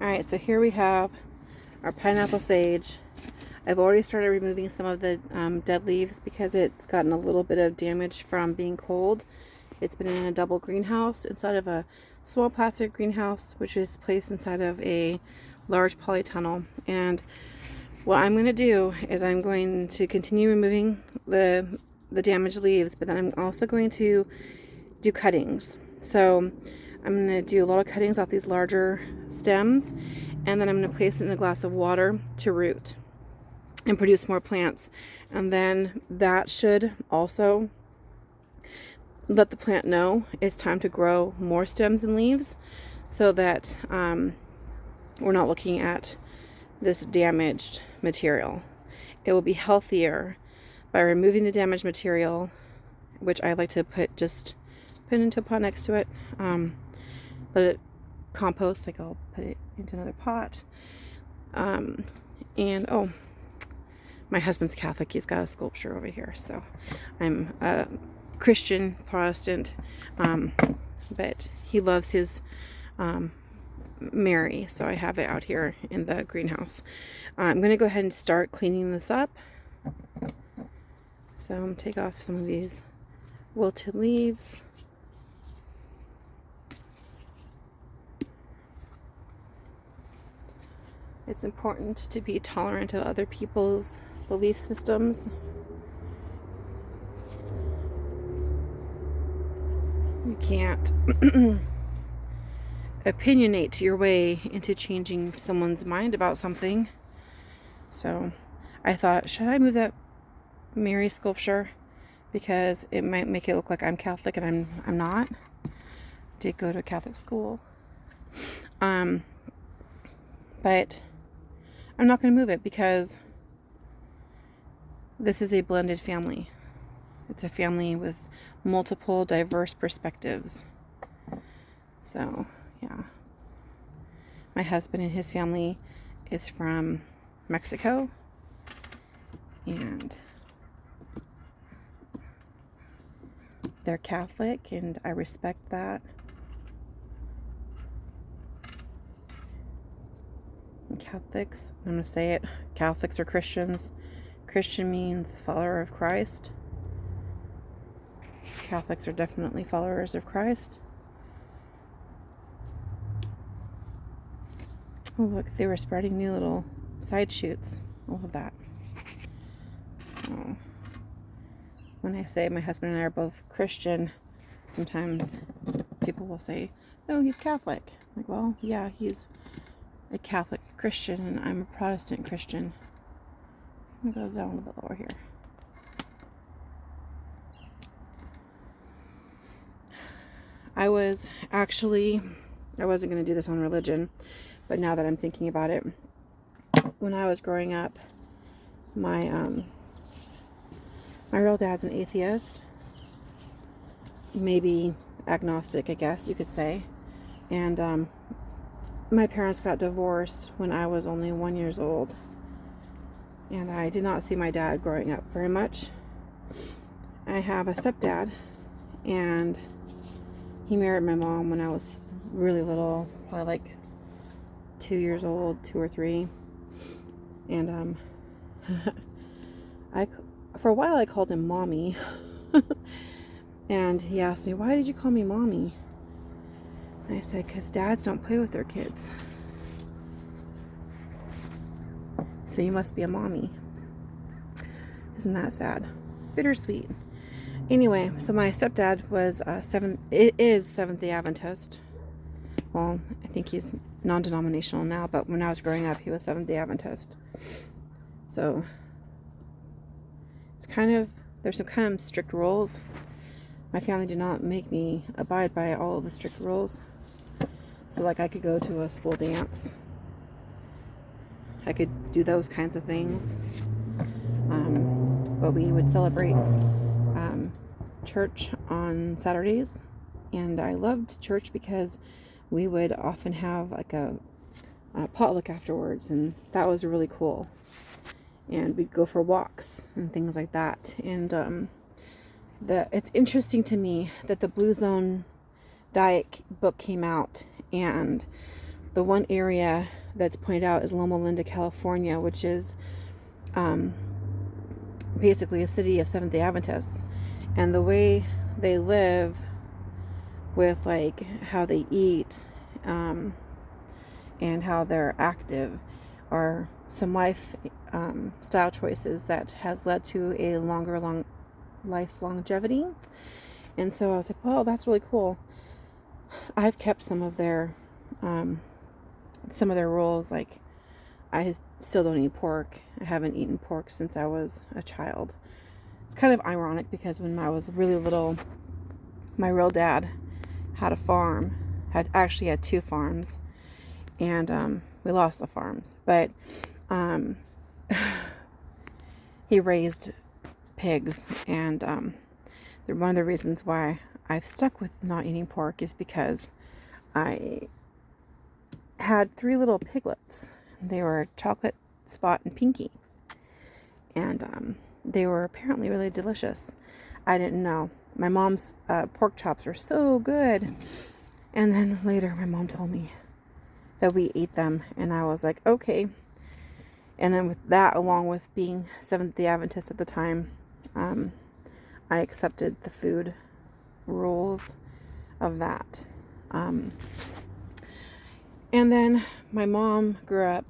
Alright, so here we have our pineapple sage. I've already started removing some of the dead leaves because it's gotten a little bit of damage from being cold. It's been in a double greenhouse inside of a small plastic greenhouse, which is placed inside of a large polytunnel. And what I'm going to do is I'm going to continue removing the damaged leaves, but then I'm also going to do cuttings. So I'm going to do a lot of cuttings off these larger stems, and then I'm going to place it in a glass of water to root and produce more plants. And then that should also let the plant know it's time to grow more stems and leaves, so that we're not looking at this damaged material. It will be healthier by removing the damaged material, which I like to put into a pot next to it. Let it compost, like I'll put it into another pot. And oh, my husband's Catholic. He's got a sculpture over here. So I'm a Christian Protestant, but he loves his Mary, so I have it out here in the greenhouse. I'm going to go ahead and start cleaning this up. So I'm going to take off some of these wilted leaves. It's important to be tolerant of other people's belief systems. You can't opinionate your way into changing someone's mind about something. So I thought, should I move that Mary sculpture? Because it might make it look like I'm Catholic, and I'm not. Did go to a Catholic school. But I'm not going to move it because this is a blended family. It's a family with multiple diverse perspectives. So, yeah. My husband and his family is from Mexico. And they're Catholic, and I respect that. Catholics, I'm going to say it, Catholics are Christians. Christian means follower of Christ. Catholics are definitely followers of Christ. Oh, look, they were spreading new little side shoots. I love that. So, when I say my husband and I are both Christian, sometimes people will say, no, he's Catholic. I'm like, well, yeah, he's a Catholic Christian, and I'm a Protestant Christian. I'm going to go down a little bit lower here. I wasn't going to do this on religion, but now that I'm thinking about it, when I was growing up, my real dad's an atheist, maybe agnostic, I guess you could say, and my parents got divorced when I was only 1 year old, and I did not see my dad growing up very much. I have a stepdad, and he married my mom when I was really little, probably like 2 years old, 2 or 3, and for a while I called him Mommy, and he asked me, why did you call me Mommy? And I said, because dads don't play with their kids. So you must be a mommy. Isn't that sad? Bittersweet. Anyway, so my stepdad was Seventh-day Adventist. Well, I think he's non-denominational now, but when I was growing up, he was Seventh-day Adventist. So there's some kind of strict rules. My family did not make me abide by all of the strict rules. So, like, I could go to a school dance. I could do those kinds of things. But we would celebrate church on Saturdays. And I loved church because we would often have like a potluck afterwards. And that was really cool. And we'd go for walks and things like that. And it's interesting to me that the Blue Zone diet book came out, and the one area that's pointed out is Loma Linda, California, which is basically a city of Seventh-day Adventists. And the way they live with like how they eat and how they're active are some style choices that has led to a long life longevity. And so I was like, well, that's really cool. I've kept some of their rules. Like, I still don't eat pork. I haven't eaten pork since I was a child. It's kind of ironic because when I was really little, my real dad had a farm, had 2 farms, and we lost the farms, but he raised pigs, and one of the reasons why I've stuck with not eating pork is because I had 3 little piglets. They were Chocolate, Spot, and Pinky, and they were apparently really delicious. I didn't know. My mom's pork chops were so good, and then later my mom told me that we ate them, and I was like, okay. And then with that, along with being Seventh-day Adventist at the time, I accepted the food rules of that. And then my mom grew up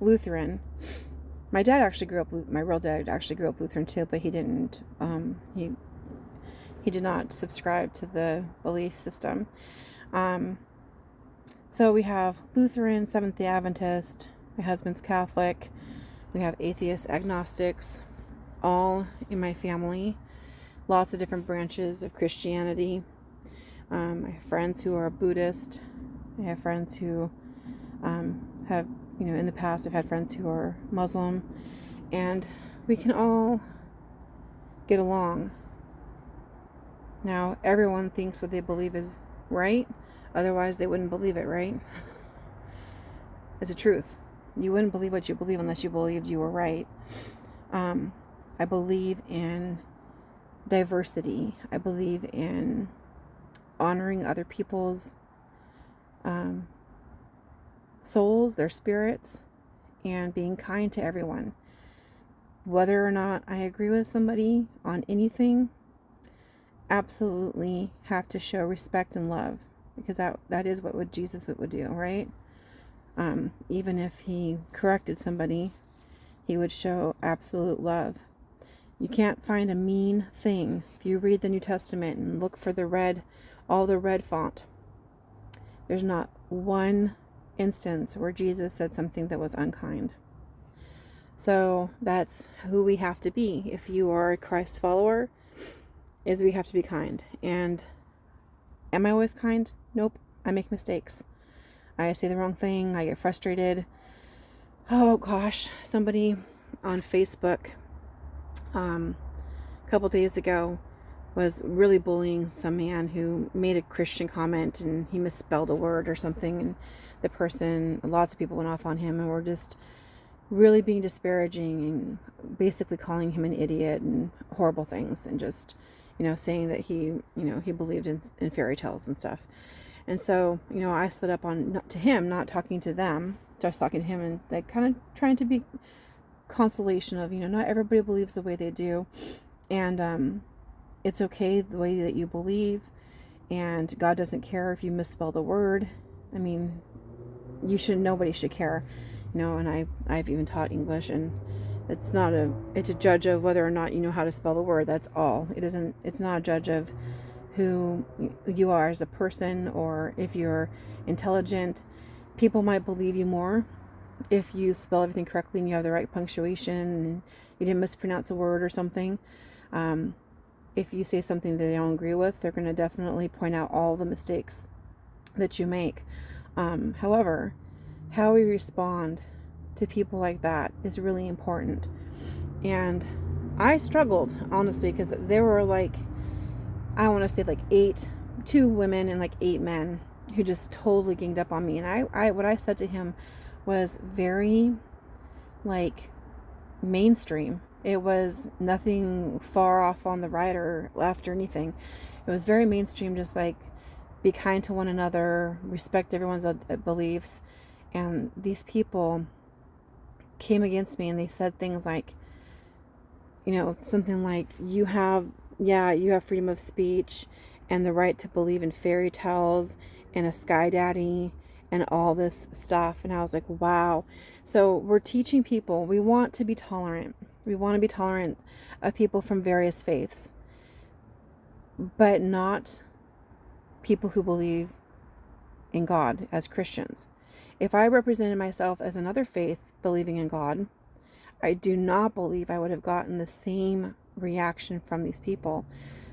Lutheran. My dad actually grew up, my real dad actually grew up Lutheran too, but he didn't, he did not subscribe to the belief system. So we have Lutheran, Seventh-day Adventist, my husband's Catholic, we have atheists, agnostics, all in my family. Lots of different branches of Christianity. I have friends who are Buddhist. I have friends who have, in the past I've had friends who are Muslim. And we can all get along. Now, everyone thinks what they believe is right. Otherwise, they wouldn't believe it, right? It's the truth. You wouldn't believe what you believe unless you believed you were right. I believe in diversity. I believe in honoring other people's souls, their spirits, and being kind to everyone. Whether or not I agree with somebody on anything, absolutely have to show respect and love, because that is what Jesus would do, right? Even if he corrected somebody, he would show absolute love. You can't find a mean thing. If you read the New Testament and look for all the red font, there's not one instance where Jesus said something that was unkind. So that's who we have to be. If you are a Christ follower, is we have to be kind. And am I always kind? Nope. I make mistakes. I say the wrong thing. I get frustrated. Oh gosh, somebody on Facebook a couple days ago was really bullying some man who made a Christian comment, and he misspelled a word or something, and lots of people went off on him and were just really being disparaging and basically calling him an idiot and horrible things, and just saying that he believed in fairy tales and stuff. And so I stood up to him, not talking to them, just talking to him, and like kind of trying to be consolation of not everybody believes the way they do, and it's okay the way that you believe, and God doesn't care if you misspell the word. I mean, nobody should care, and I've even taught English, and it's a judge of whether or not you know how to spell the word. That's all. It's not a judge of who you are as a person, or if you're intelligent. People might believe you more if you spell everything correctly and you have the right punctuation and you didn't mispronounce a word or something. If you say something that they don't agree with, they're going to definitely point out all the mistakes that you make. However, how we respond to people like that is really important. And I struggled, honestly, because there were I want to say 2 women and 8 men who just totally ganged up on me. And what I said to him was very mainstream. It was nothing far off on the right or left or anything. It was very mainstream, just be kind to one another, respect everyone's beliefs. And these people came against me and they said things like, something like, you have freedom of speech and the right to believe in fairy tales and a sky daddy and all this stuff. And I was like, wow. So we're teaching people, we want to be tolerant. We want to be tolerant of people from various faiths, but not people who believe in God as Christians. If I represented myself as another faith believing in God, I do not believe I would have gotten the same reaction from these people,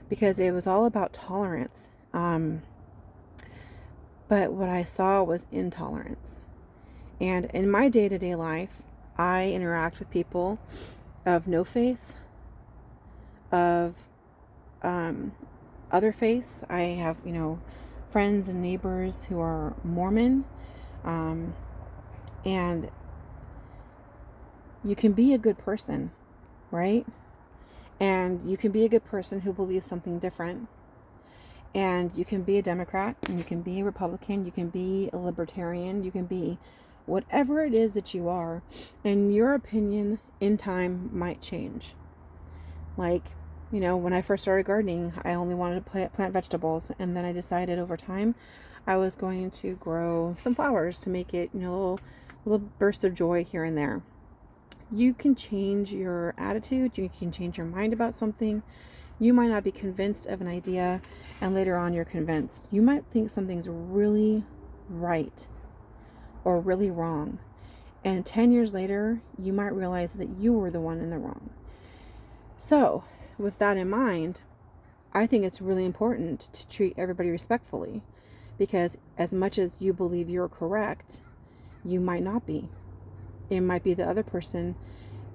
because it was all about tolerance. But what I saw was intolerance. And in my day-to-day life, I interact with people of no faith, of other faiths. I have, friends and neighbors who are Mormon. And you can be a good person, right? And you can be a good person who believes something different. And you can be a Democrat, and you can be a Republican, you can be a libertarian, you can be whatever it is that you are, and your opinion in time might change. Like, when I first started gardening, I only wanted to plant vegetables, and then I decided over time I was going to grow some flowers to make it, a little burst of joy here and there. You can change your attitude, you can change your mind about something. You might not be convinced of an idea, and later on you're convinced. You might think something's really right or really wrong, and 10 years later, you might realize that you were the one in the wrong. So, with that in mind, I think it's really important to treat everybody respectfully, because as much as you believe you're correct, you might not be. It might be the other person,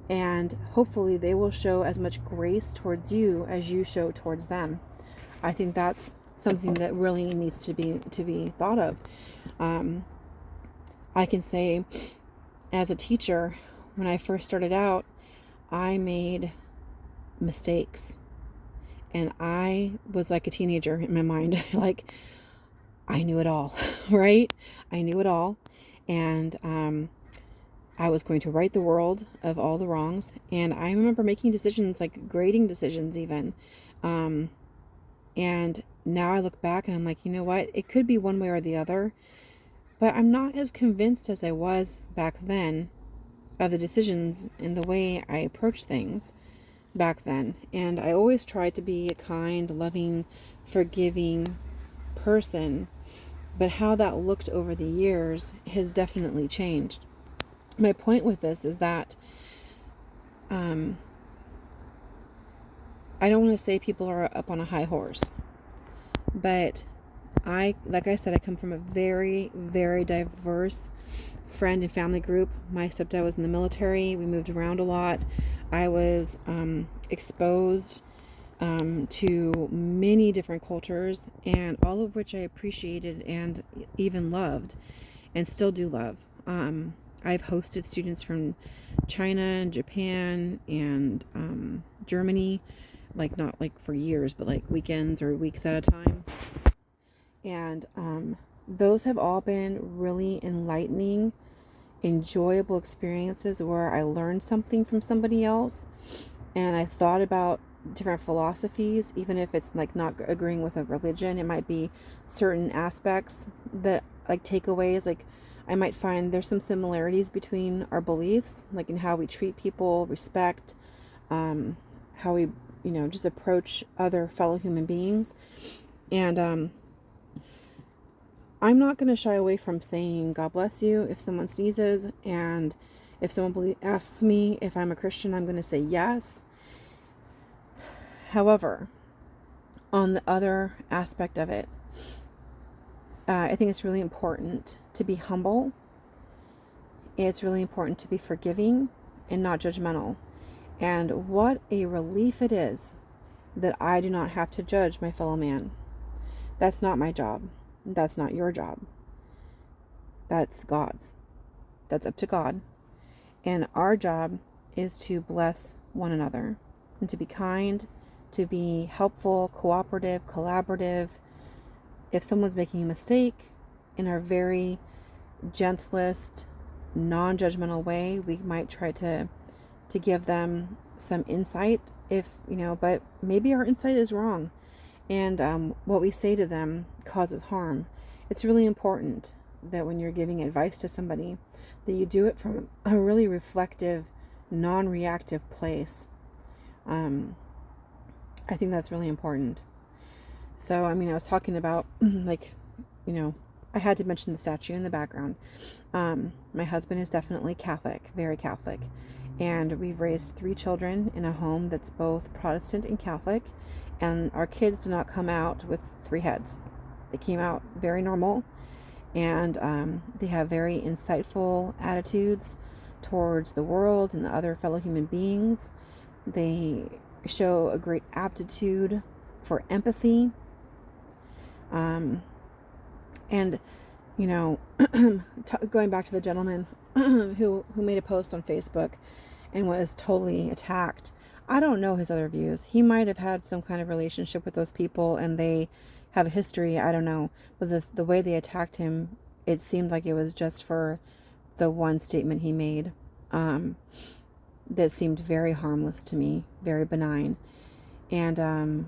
and hopefully they will show as much grace towards you as you show towards them. I think that's something that really needs to be thought of. I can say, as a teacher, when I first started out, I made mistakes, and I was like a teenager in my mind. Like, I knew it all, right? I knew it all, and I was going to right the world of all the wrongs. And I remember making decisions, like grading decisions even. And now I look back and I'm like, you know what? It could be one way or the other, but I'm not as convinced as I was back then of the decisions and the way I approached things back then. And I always tried to be a kind, loving, forgiving person. But how that looked over the years has definitely changed. My point with this is that I don't want to say people are up on a high horse, but like I said, I come from a very, very diverse friend and family group. My stepdad was in the military. We moved around a lot. I was exposed to many different cultures, and all of which I appreciated and even loved, and still do love. I've hosted students from China and Japan and Germany, like not like for years, but like weekends or weeks at a time. And those have all been really enlightening, enjoyable experiences where I learned something from somebody else, and I thought about different philosophies, even if it's like not agreeing with a religion. It might be certain aspects that, like, takeaways, like I might find there's some similarities between our beliefs, like in how we treat people, respect, how we, just approach other fellow human beings. And I'm not going to shy away from saying God bless you if someone sneezes, and if someone asks me if I'm a Christian, I'm going to say yes. However, on the other aspect of it, I think it's really important to be humble. It's really important to be forgiving and not judgmental. And what a relief it is that I do not have to judge my fellow man. That's not my job. That's not your job. That's God's. That's up to God. And our job is to bless one another and to be kind, to be helpful, cooperative, collaborative, if someone's making a mistake, in our very gentlest, non-judgmental way, we might try to give them some insight, if but maybe our insight is wrong, and what we say to them causes harm. It's really important that when you're giving advice to somebody, that you do it from a really reflective, non-reactive place. I think that's really important. So, I was talking about, I had to mention the statue in the background. My husband is definitely Catholic, very Catholic. And we've raised 3 children in a home that's both Protestant and Catholic. And our kids did not come out with 3 heads. They came out very normal. And they have very insightful attitudes towards the world and the other fellow human beings. They show a great aptitude for empathy. And, going back to the gentleman who made a post on Facebook and was totally attacked. I don't know his other views. He might have had some kind of relationship with those people and they have a history. I don't know. But the way they attacked him, it seemed like it was just for the one statement he made. That seemed very harmless to me, very benign. And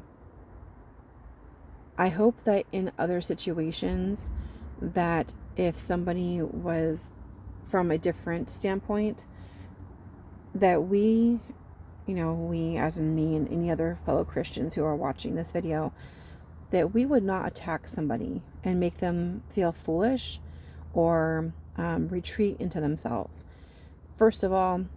I hope that in other situations, that if somebody was from a different standpoint, that we as in me and any other fellow Christians who are watching this video, that we would not attack somebody and make them feel foolish or retreat into themselves. First of all,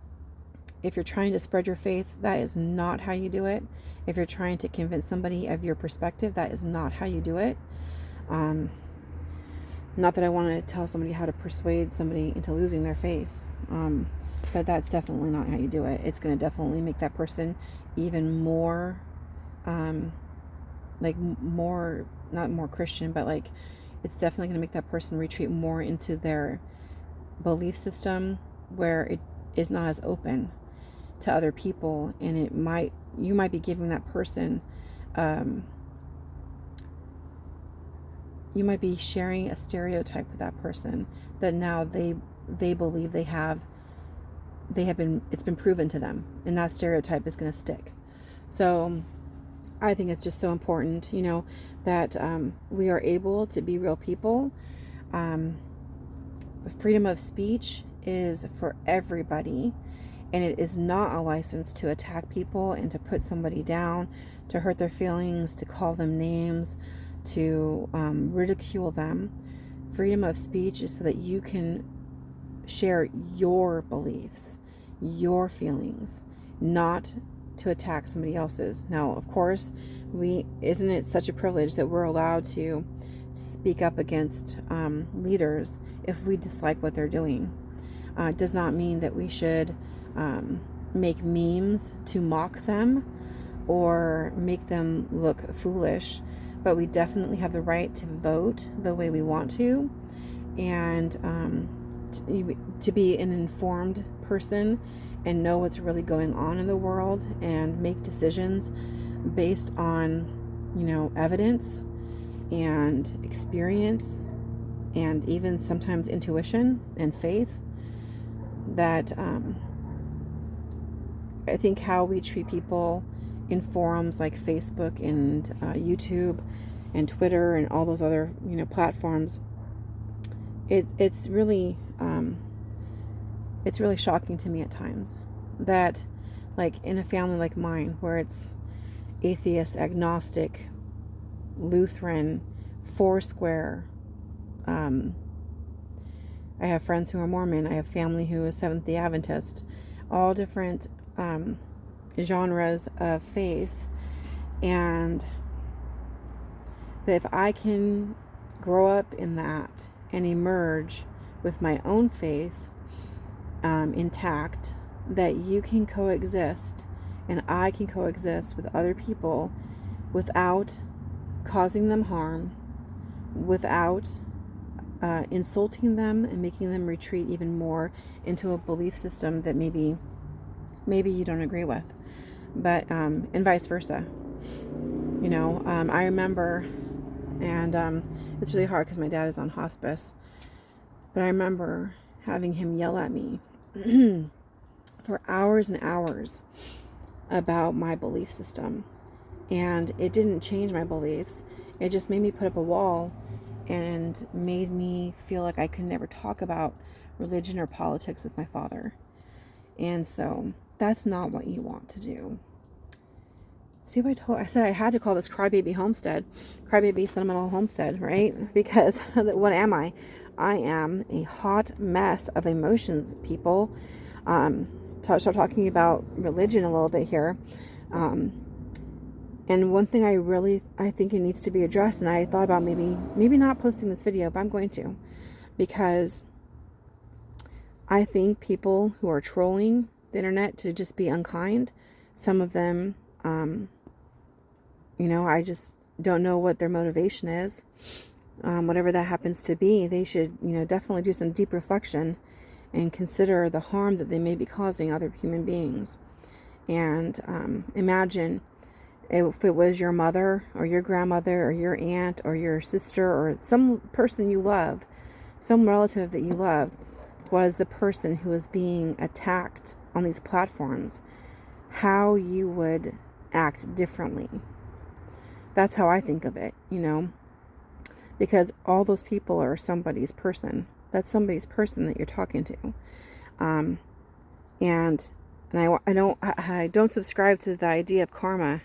if you're trying to spread your faith, that is not how you do it. If you're trying to convince somebody of your perspective, that is not how you do it. Not that I want to tell somebody how to persuade somebody into losing their faith, but that's definitely not how you do it. It's going to definitely make that person even more, more, not more Christian, but it's definitely going to make that person retreat more into their belief system, where it is not as open to other people, and you might be giving that person, you might be sharing a stereotype with that person that now they believe it's been proven to them, and that stereotype is going to stick. So I think it's just so important, that we are able to be real people. Freedom of speech is for everybody, and it is not a license to attack people and to put somebody down, to hurt their feelings, to call them names, to ridicule them. Freedom of speech is so that you can share your beliefs, your feelings, not to attack somebody else's. Now, of course, isn't it such a privilege that we're allowed to speak up against leaders if we dislike what they're doing? It does not mean that we should make memes to mock them or make them look foolish, but we definitely have the right to vote the way we want to, and to be an informed person and know what's really going on in the world and make decisions based on, evidence and experience and even sometimes intuition and faith. That I think how we treat people in forums like Facebook and YouTube and Twitter and all those other platforms, it's really shocking to me at times that, in a family like mine, where it's atheist, agnostic, Lutheran, Foursquare, I have friends who are Mormon, I have family who is Seventh-day Adventist, all different genres of faith, and that if I can grow up in that and emerge with my own faith intact, that you can coexist and I can coexist with other people without causing them harm, without insulting them and making them retreat even more into a belief system that maybe you don't agree with, but and vice versa. I remember, and It's really hard because my dad is on hospice. But I remember having him yell at me for hours and hours about my belief system. And it didn't change my beliefs. It just made me put up a wall and made me feel like I could never talk about religion or politics with my father. And so that's not what you want to do. See what I said I had to call this Crybaby Homestead, Crybaby Sentimental Homestead, right? Because what am I? I am a hot mess of emotions, people. Start talking about religion a little bit here. And one thing I think it needs to be addressed, and I thought about maybe not posting this video, but I'm going to, because I think people who are trolling the internet to just be unkind, some of them, I just don't know what their motivation is. Whatever that happens to be, they should, definitely do some deep reflection and consider the harm that they may be causing other human beings. And imagine if it was your mother or your grandmother or your aunt or your sister or some person you love, some relative that you love, was the person who was being attacked on these platforms, how you would act differently. That's how I think of it, because all those people are somebody's person. That's somebody's person that you're talking to. And I don't subscribe to the idea of karma.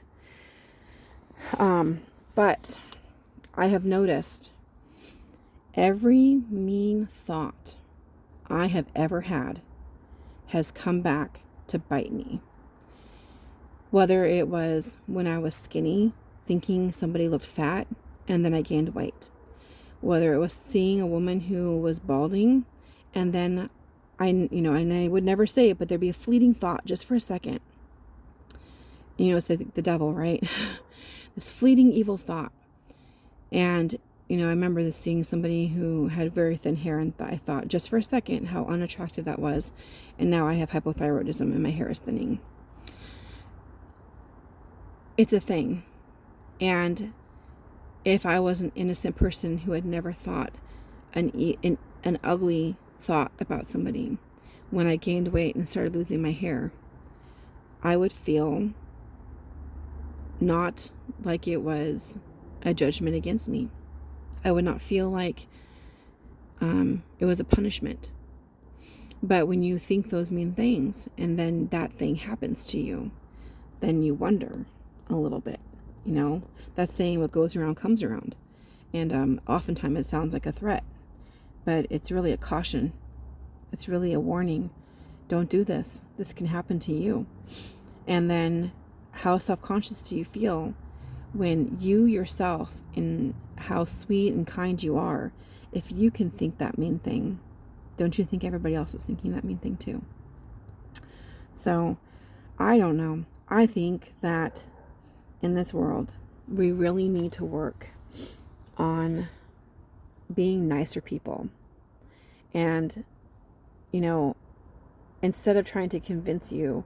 But I have noticed every mean thought I have ever had has come back to bite me. Whether it was when I was skinny, thinking somebody looked fat, and then I gained weight. Whether it was seeing a woman who was balding, and then and I would never say it, but there'd be a fleeting thought just for a second. It's the devil, right? This fleeting evil thought. And, I remember seeing somebody who had very thin hair, and I thought just for a second how unattractive that was. And now I have hypothyroidism and my hair is thinning. It's a thing. And if I was an innocent person who had never thought an ugly thought about somebody, when I gained weight and started losing my hair, I would feel not like it was a judgment against me. I would not feel like it was a punishment. But when you think those mean things and then that thing happens to you, then you wonder a little bit. That's saying what goes around comes around. And oftentimes it sounds like a threat, but it's really a caution. It's really a warning. Don't do this. This can happen to you. And then how self-conscious do you feel when you yourself, in how sweet and kind you are, if you can think that mean thing, don't you think everybody else is thinking that mean thing too? So I don't know. I think that in this world, we really need to work on being nicer people. And, instead of trying to convince you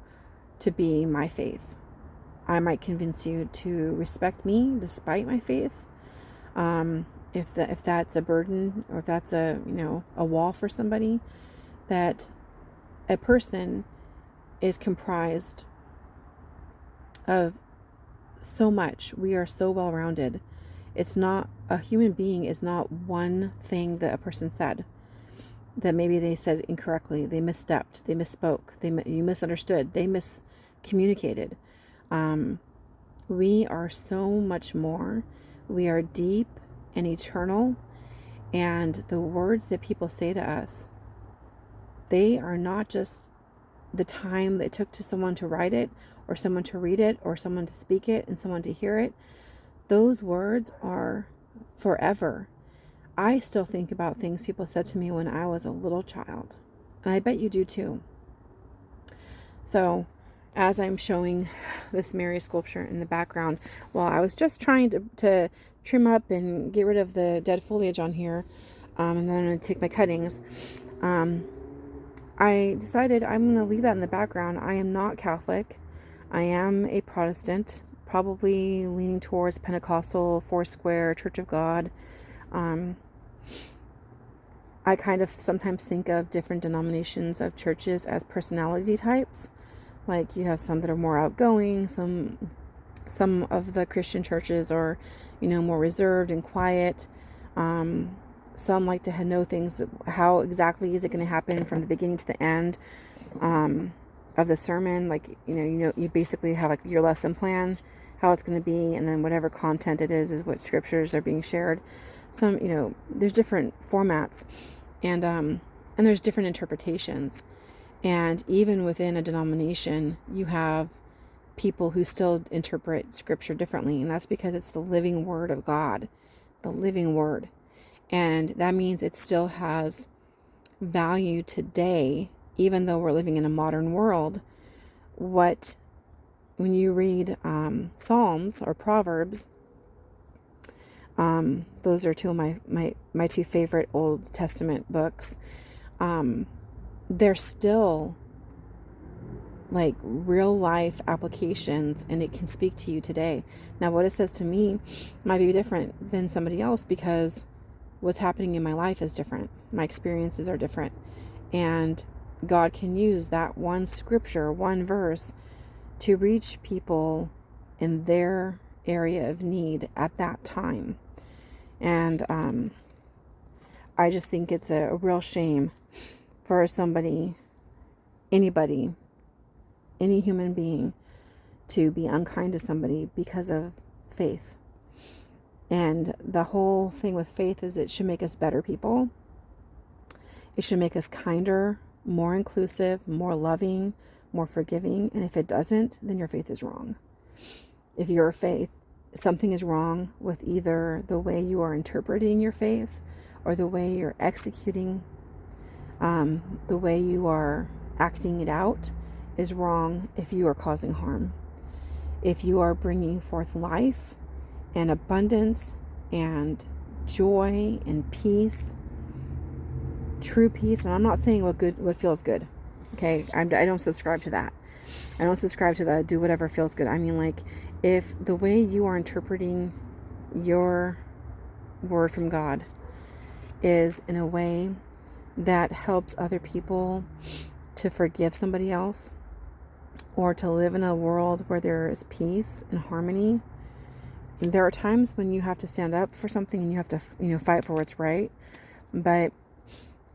to be my faith, I might convince you to respect me despite my faith. If that's a burden, or if that's a wall for somebody, that a person is comprised of so much. We are so well-rounded. It's not, a human being is not one thing that a person said that maybe they said incorrectly, they misstepped, they misspoke, you misunderstood, they miscommunicated. We are so much more. We are deep and eternal, and the words that people say to us, they are not just the time that it took to someone to write it, or someone to read it, or someone to speak it, and someone to hear it. Those words are forever. I still think about things people said to me when I was a little child, and I bet you do too. So as I'm showing this Mary sculpture in the background, well, I was just trying to trim up and get rid of the dead foliage on here, and then I'm going to take my cuttings. I decided I'm going to leave that in the background. I am not Catholic. I am a Protestant, probably leaning towards Pentecostal, Foursquare, Church of God. I kind of sometimes think of different denominations of churches as personality types. Like you have some that are more outgoing, some of the Christian churches are, more reserved and quiet. Some like to know things, how exactly is it going to happen from the beginning to the end of the sermon. Like, you basically have like your lesson plan, how it's going to be, and then whatever content it is what scriptures are being shared. Some, there's different formats, and there's different interpretations. And even within a denomination, you have people who still interpret scripture differently. And that's because it's the living word of God, the living word. And that means it still has value today, even though we're living in a modern world. When you read Psalms or Proverbs, those are two of my two favorite Old Testament books. They're still like real life applications, and it can speak to you today. Now, what it says to me might be different than somebody else because what's happening in my life is different. My experiences are different, and God can use that one scripture, one verse, to reach people in their area of need at that time. And I just think it's a real shame for anybody, any human being, to be unkind to somebody because of faith. And the whole thing with faith is it should make us better people. It should make us kinder, more inclusive, more loving, more forgiving. And if it doesn't, then your faith is wrong. If your faith, something is wrong with either the way you are interpreting your faith or the way you're executing, the way you are acting it out is wrong if you are causing harm. If you are bringing forth life and abundance and joy and peace, true peace, and I'm not saying what feels good. Okay, I don't subscribe to that. I don't subscribe to the do whatever feels good. I mean, like, if the way you are interpreting your word from God is in a way that helps other people to forgive somebody else, or to live in a world where there is peace and harmony. There are times when you have to stand up for something and you have to, fight for what's right. But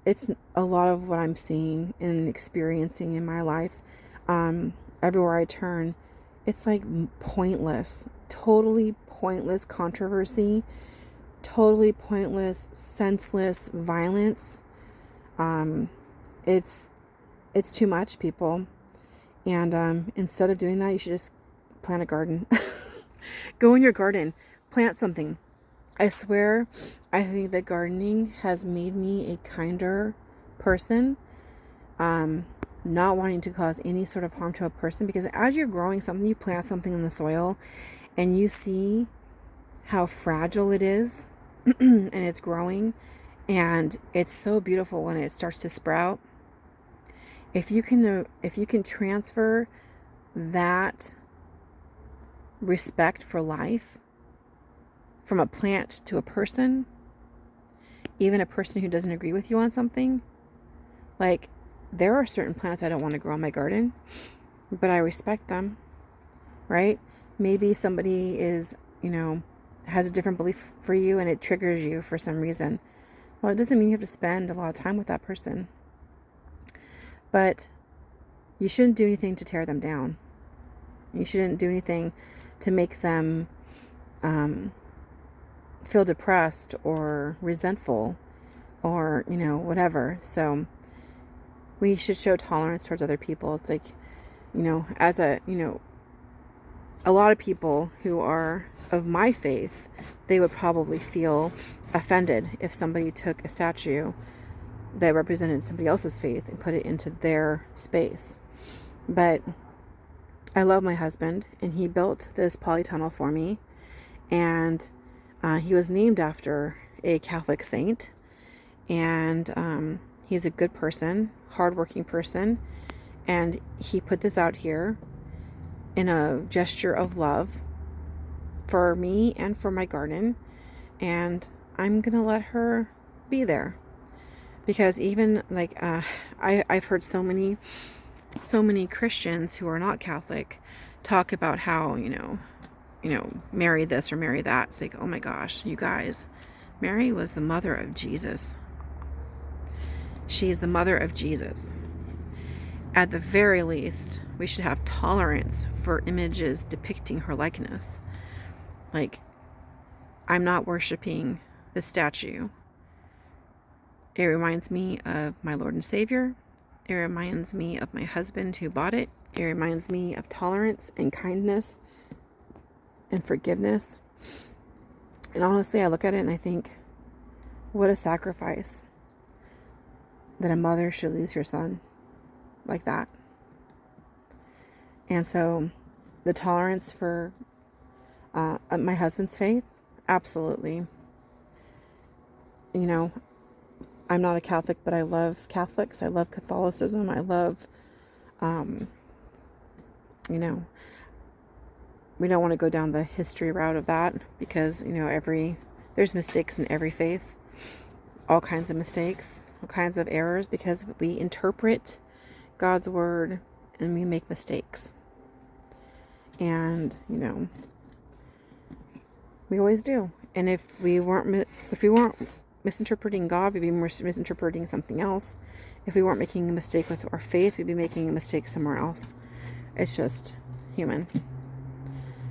it's a lot of what I'm seeing and experiencing in my life. Everywhere I turn, it's like pointless, totally pointless controversy, totally pointless, senseless violence. It's too much, people. And instead of doing that, you should just plant a garden. Go in your garden, plant something. I swear, I think that gardening has made me a kinder person, not wanting to cause any sort of harm to a person, because as you're growing something, you plant something in the soil and you see how fragile it is and it's growing, and it's so beautiful when it starts to sprout. If you can transfer that respect for life from a plant to a person, even a person who doesn't agree with you on something, like, there are certain plants I don't want to grow in my garden, but I respect them, right? Maybe somebody is, has a different belief for you and it triggers you for some reason. Well, it doesn't mean you have to spend a lot of time with that person. But you shouldn't do anything to tear them down. You shouldn't do anything to make them feel depressed or resentful or, whatever. So we should show tolerance towards other people. It's like, as a lot of people who are of my faith, they would probably feel offended if somebody took a statue that represented somebody else's faith and put it into their space. But I love my husband, and he built this polytunnel for me, and he was named after a Catholic saint, and he's a good person, hardworking person, and he put this out here in a gesture of love for me and for my garden. And I'm going to let her be there. Because even like, I've heard so many Christians who are not Catholic talk about how, marry this or marry that. It's like, oh my gosh, you guys, Mary was the mother of Jesus. She's the mother of Jesus. At the very least, we should have tolerance for images depicting her likeness. Like, I'm not worshiping the statue. It reminds me of my Lord and Savior. It reminds me of my husband who bought it. It reminds me of tolerance and kindness and forgiveness. And honestly, I look at it and I think, what a sacrifice that a mother should lose her son like that. And so the tolerance for my husband's faith, absolutely. I'm not a Catholic, but I love Catholics. I love Catholicism. I love, we don't want to go down the history route of that because, there's mistakes in every faith, all kinds of mistakes, all kinds of errors, because we interpret God's word and we make mistakes. And, we always do. And if we weren't misinterpreting God, we'd be misinterpreting something else. If we weren't making a mistake with our faith, we'd be making a mistake somewhere else. It's just human.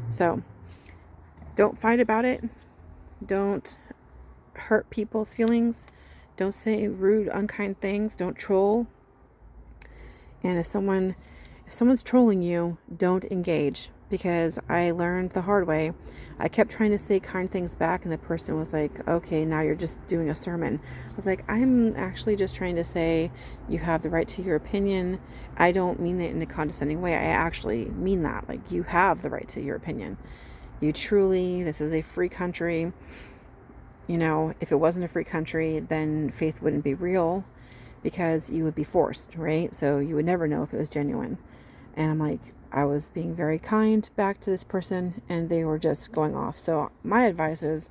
So don't fight about it. Don't hurt people's feelings. Don't say rude, unkind things. Don't troll. And if someone's trolling you, don't engage. Because I learned the hard way. I kept trying to say kind things back, and the person was like, okay, now you're just doing a sermon. I was like, I'm actually just trying to say you have the right to your opinion. I don't mean it in a condescending way. I actually mean that. Like, you have the right to your opinion. This is a free country. If it wasn't a free country, then faith wouldn't be real because you would be forced, right? So you would never know if it was genuine. And I'm like, I was being very kind back to this person and they were just going off. So my advice is,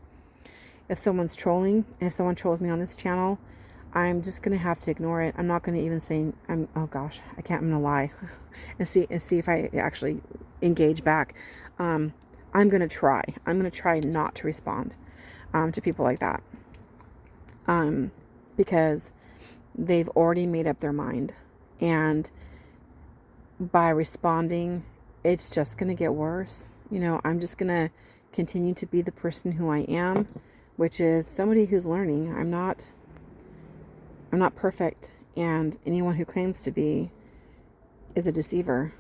if someone's trolling, and if someone trolls me on this channel, I'm just going to have to ignore it. I'm not going to even say, I'm going to lie and see if I actually engage back. I'm going to try. I'm going to try not to respond to people like that. Because they've already made up their mind. And by responding, it's just going to get worse. I'm just going to continue to be the person who I am, which is somebody who's learning. I'm not perfect, and anyone who claims to be is a deceiver.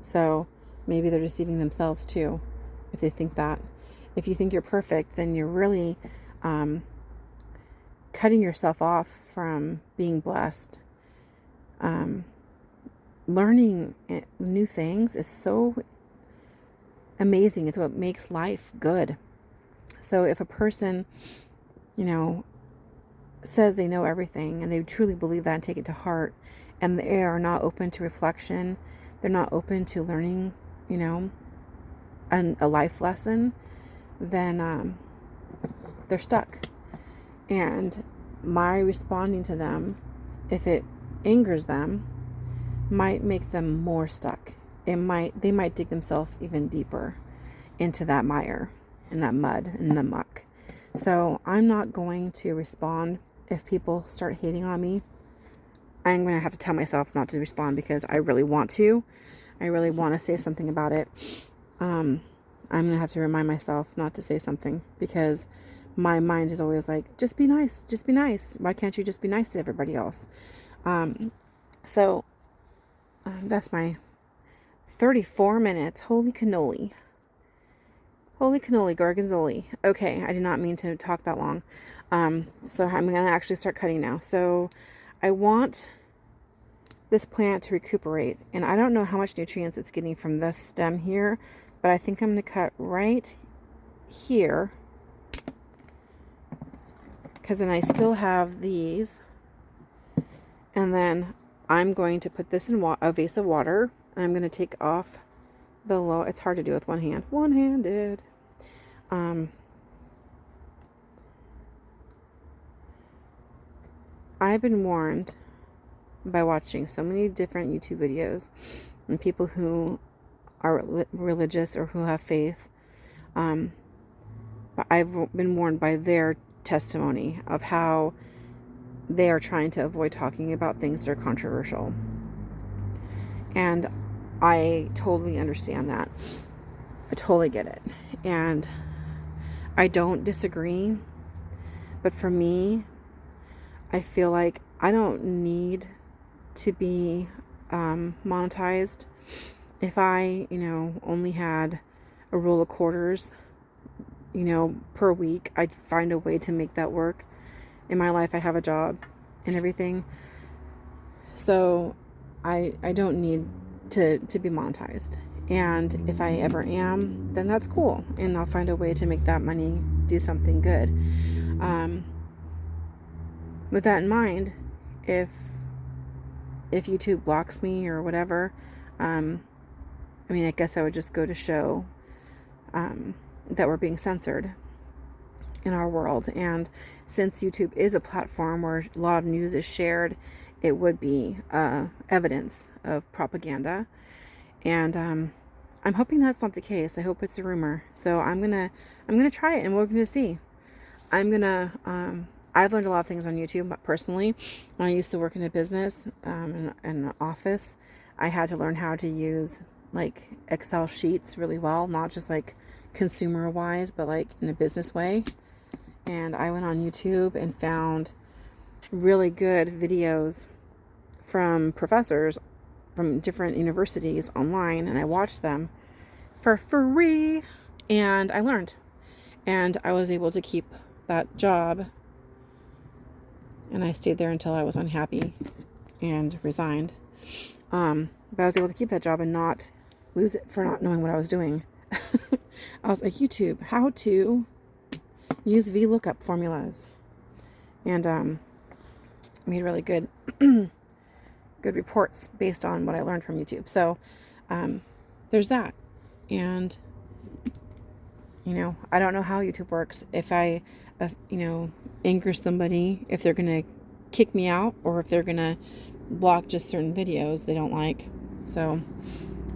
So maybe they're deceiving themselves too, if they think that. If you think you're perfect, then you're really cutting yourself off from being blessed. Learning new things is so amazing. It's what makes life good. So if a person, says they know everything and they truly believe that and take it to heart, and they are not open to reflection, they're not open to learning, a life lesson, then they're stuck. And my responding to them, if it angers them, might make them more stuck. They might dig themselves even deeper into that mire and that mud and the muck. So I'm not going to respond if people start hating on me. I'm going to have to tell myself not to respond because I really want to. I really want to say something about it. I'm going to have to remind myself not to say something because my mind is always like, just be nice. Just be nice. Why can't you just be nice to everybody else? So that's my 34 minutes. Holy cannoli. Holy cannoli, gorgonzoli. Okay, I did not mean to talk that long. So I'm going to actually start cutting now. So I want this plant to recuperate. And I don't know how much nutrients it's getting from this stem here, but I think I'm going to cut right here. Because then I still have these. And then I'm going to put this in a vase of water. And I'm going to take off the low. It's hard to do with one hand. One-handed. I've been warned by watching so many different YouTube videos and people who are religious or who have faith. But I've been warned by their testimony of how they are trying to avoid talking about things that are controversial. And I totally understand that. I totally get it. And I don't disagree. But for me, I feel like I don't need to be monetized. If I, only had a roll of quarters, per week, I'd find a way to make that work. In my life, I have a job and everything. So I don't need to be monetized. And if I ever am, then that's cool. And I'll find a way to make that money do something good. With that in mind, if YouTube blocks me or whatever, I guess I would just go to show that we're being censored in our world. And since YouTube is a platform where a lot of news is shared, it would be evidence of propaganda. And I'm hoping that's not the case. I hope it's a rumor. So I'm gonna try it, and we're gonna see. I've learned a lot of things on YouTube, but personally, when I used to work in a business, in an office, I had to learn how to use like Excel sheets really well, not just like consumer wise, but like in a business way. And I went on YouTube and found really good videos from professors from different universities online, and I watched them for free, and I learned, and I was able to keep that job, and I stayed there until I was unhappy and resigned. But I was able to keep that job and not lose it for not knowing what I was doing. I was like, YouTube, how to use VLOOKUP formulas, and made really good good reports based on what I learned from YouTube. So there's that. And I don't know how YouTube works. If I anger somebody, if they're gonna kick me out, or if they're gonna block just certain videos they don't like. So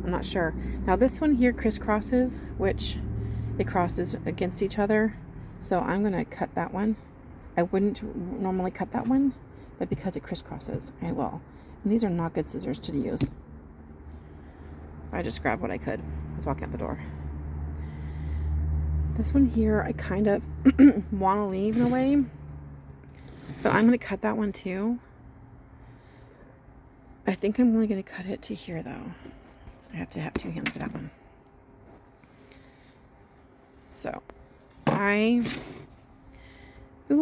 I'm not sure. Now this one here crisscrosses, which it crosses against each other. So I'm gonna cut that one. I wouldn't normally cut that one, but because it crisscrosses, I will. And these are not good scissors to use. I just grabbed what I could. I was walking out the door. This one here, I kind of want to leave in a way, but I'm going to cut that one too. I think I'm only going to cut it to here though. I have to have two hands for that one. So, ooh,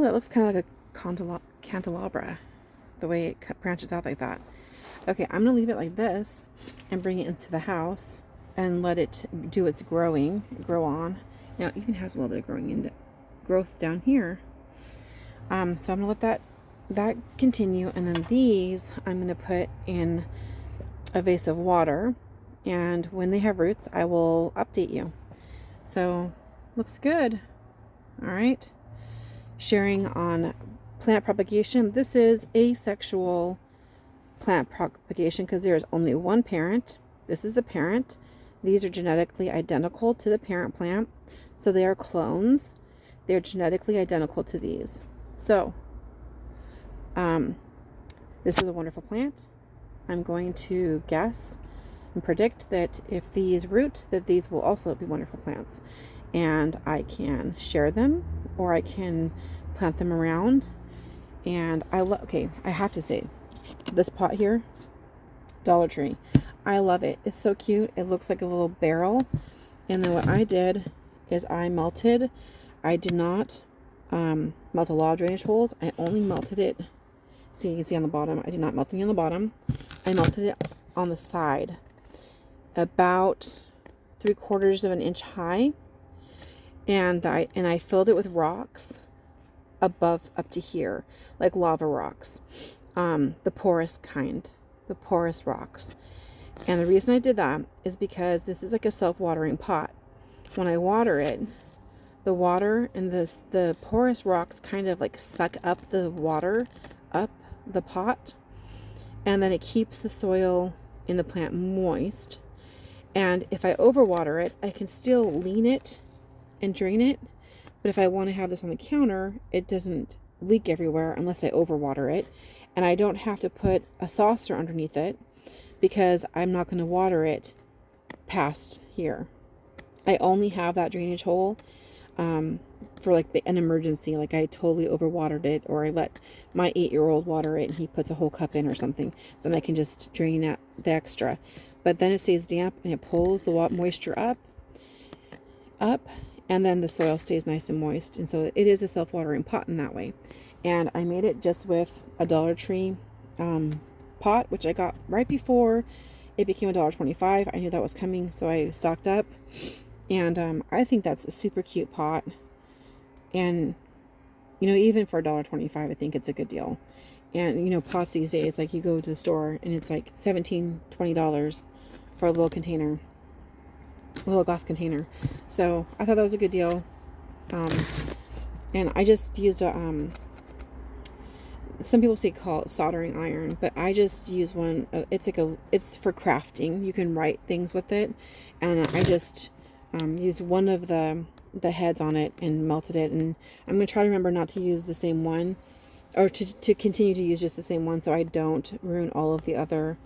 that looks kind of like a candelabra, the way it branches out like that. Okay, I'm going to leave it like this and bring it into the house and let it do its grow on. Now, it even has a little bit of growth down here. So I'm going to let that continue. And then these, I'm going to put in a vase of water. And when they have roots, I will update you. So, looks good. All right. Sharing on plant propagation. This is asexual plant propagation because there is only one parent. This is the parent. These are genetically identical to the parent plant. So they are clones. They're genetically identical to these. So, this is a wonderful plant. I'm going to guess and predict that if these root, that these will also be wonderful plants. And I can share them, or I can plant them around. And okay, I have to say, this pot here, Dollar Tree, I love it. It's so cute. It looks like a little barrel. And then what I did is I did not melt a lot of drainage holes. I only melted it, see, you can see on the bottom, I did not melt it on the bottom. I melted it on the side, about 3/4 of an inch high. And I filled it with rocks above, up to here, like lava rocks. The porous kind, the porous rocks. And the reason I did that is because this is like a self-watering pot. When I water it, the water and the porous rocks kind of like suck up the water up the pot, and then it keeps the soil in the plant moist. And if I overwater it, I can still lean it and drain it. But if I want to have this on the counter, it doesn't leak everywhere unless I overwater it. And I don't have to put a saucer underneath it because I'm not going to water it past here. I only have that drainage hole for like an emergency, like I totally overwatered it, or I let my 8-year-old water it and he puts a whole cup in or something, then I can just drain out the extra. But then it stays damp and it pulls the moisture up, and then the soil stays nice and moist. And so it is a self-watering pot in that way. And I made it just with a Dollar Tree pot, which I got right before it became $1.25. I knew that was coming, so I stocked up. And I think that's a super cute pot. And, you know, even for $1.25, I think it's a good deal. And, you know, pots these days, like you go to the store and it's like $17, $20 for a little container, a little glass container. So I thought that was a good deal. And I just used a, some people say call it soldering iron, but I just use one. It's like it's for crafting. You can write things with it. And I just used one of the heads on it and melted it. And I'm going to try to remember not to use the same one, or to continue to use just the same one, so I don't ruin all of the other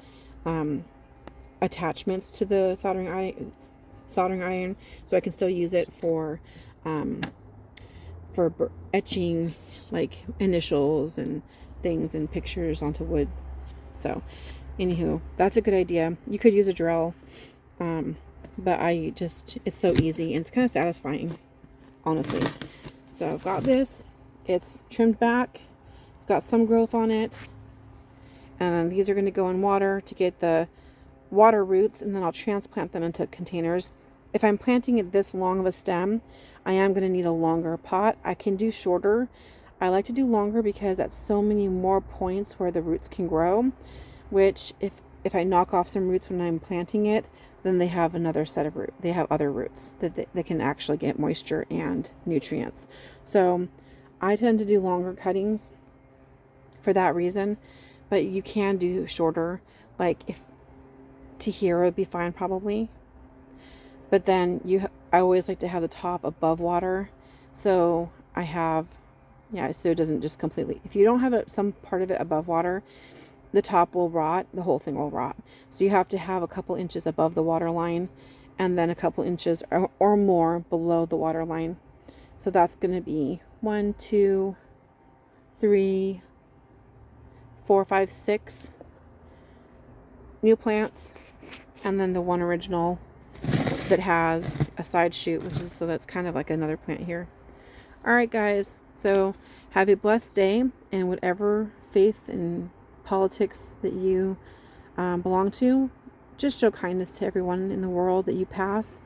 attachments to the soldering iron, so I can still use it for etching like initials and things and pictures onto wood. So anywho, that's a good idea. You could use a drill, but it's so easy and it's kind of satisfying, honestly. So I've got this. It's trimmed back. It's got some growth on it. And these are going to go in water to get the water roots, and then I'll transplant them into containers. If I'm planting it this long of a stem, I am going to need a longer pot. I can do shorter. I like to do longer because that's so many more points where the roots can grow, which if I knock off some roots when I'm planting it, then they have another set of roots. They have other roots that they can actually get moisture and nutrients. So I tend to do longer cuttings for that reason, but you can do shorter. Like if to here would be fine probably, but then I always like to have the top above water, so I have so it doesn't just completely, if you don't have some part of it above water, the top will rot, the whole thing will rot. So you have to have a couple inches above the water line and then a couple inches or more below the water line. So that's going to be 1, 2, 3, 4, 5, 6 new plants, and then the one original that has a side shoot, which is, so that's kind of like another plant here. All right, guys, so have a blessed day, and whatever faith and politics that you belong to, just show kindness to everyone in the world that you pass.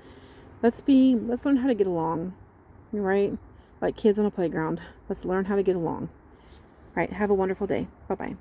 Let's learn how to get along, right? Like kids on a playground. Let's learn how to get along. All right, have a wonderful day. Bye-bye.